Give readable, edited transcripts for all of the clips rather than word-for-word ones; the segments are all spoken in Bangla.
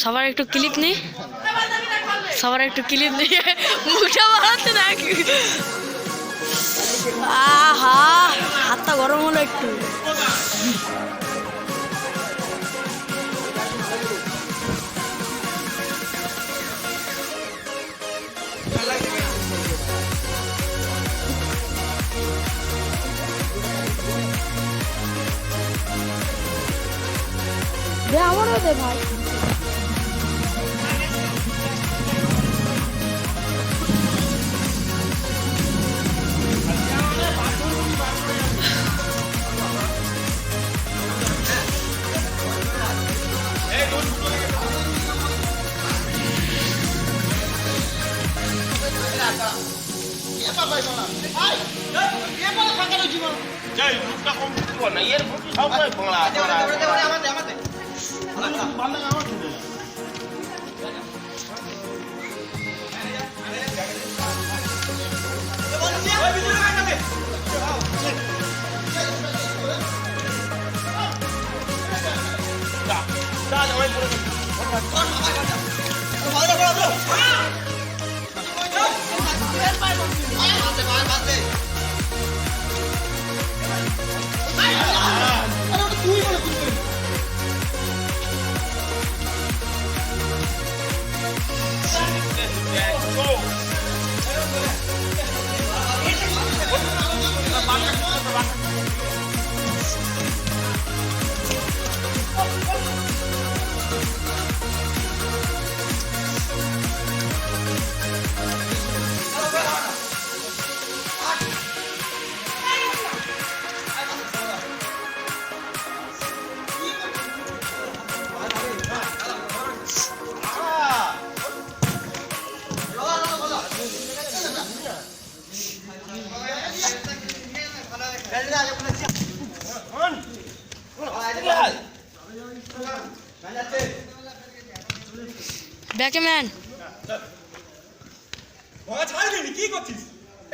সবার একটু ক্লিপ নেই, সবার একটু ক্লিপ নিয়ে মুখটা বাড়াতে নাকি। আহা, হাতটা গরম হলো একটু। আমারও দে ভাই। ব্যাকম্যান ভাঙা ছাড়বি নি, কি করছিস?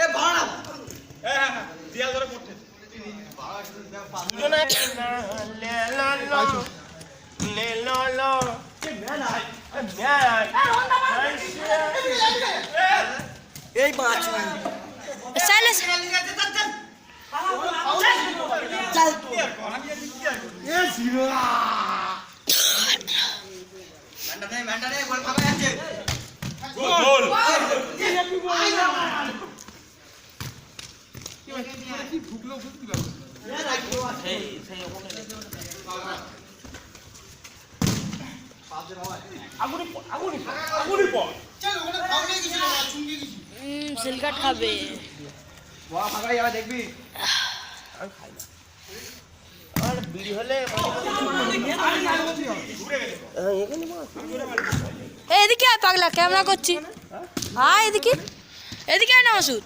এ ভাড়া হ্যাঁ দিয়াল ধরে পড়ছে এই মাছ সাইলেন্স গোল সিলকাট খাবে। দেখবি এদিকে আয় পাগলা, ক্যামেরা করছি। আয় এদিকে, এদিকে আয় না মাসুদ।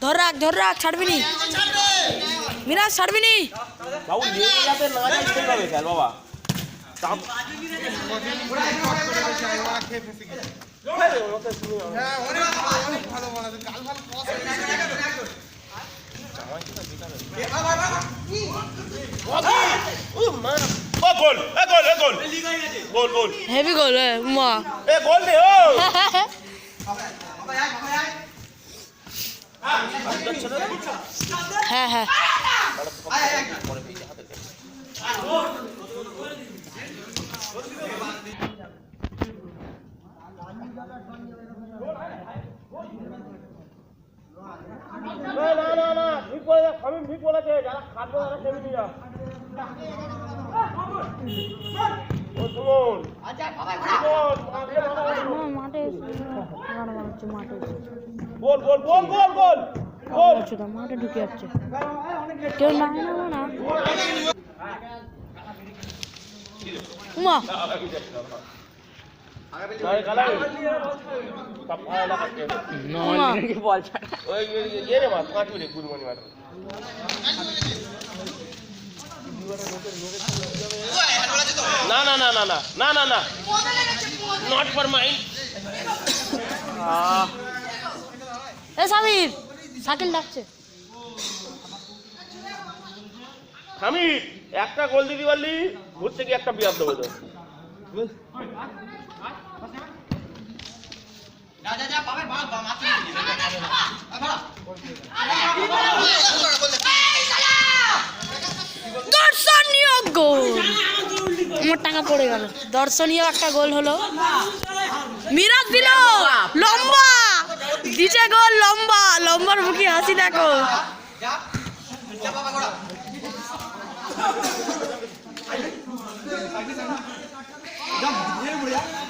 ধর রাখ, ধর রাখ, ছাড়বি নি মিরাজ, ছাড়বি নি। বাবু নিয়ে যাতে না যাই সেইভাবে খেল বাবা। হেভি গোল মা, হ্যাঁ হ্যাঁ ঠিক বলেছে, যারা খাদ্য তারা খেলে নিয়ে মাঠে ঢুকে যাচ্ছে, কেউ না উমা না না না না না না না না নট ফর মাইন্ড। এ সামির, সাকিল ডাকছে। হামিদ একটা গোল দিতে পারলি ঘুরতে গিয়ে একটা বিয়ার দেবো তো দর্শনীয় গোল, আমার টাকা পড়ে গেল। দর্শনীয় একটা গোল হলো, মিরাজ দিল লম্বা, দিছে গোল লম্বা, লম্বার মুখে হাসি দেখো।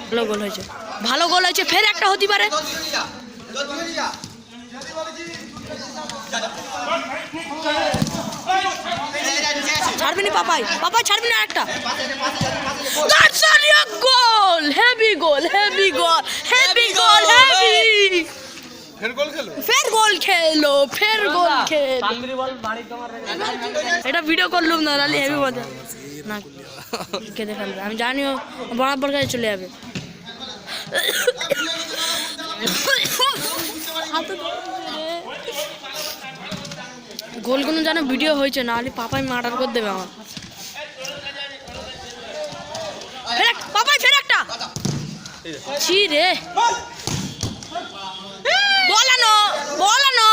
ভালো গোল হয়েছে, ভালো গোল হয়েছে, ফের একটা হতে পারে। ছাড়বি না পাপাই, পাপাই ছাড়বি না একটা। দর্শনীয় গোল, হেভি গোল, হেভি গোল, হেভি গোল, হেভি। ফের গোল খেলো, ফের গোল খেলো। এটা ভিডিও করলুম না, নাহলে হেভি মজা না কেঁদে ফেলবে। আমি জানিও বরাবর কাছে চলে যাবে। গোলগুলো যেন ভিডিও হয়েছে, নাহলে পাপাই মার্ডার করে দেবে আমার। পাপাই ফের একটা, ছি রে, বলানো বলানো।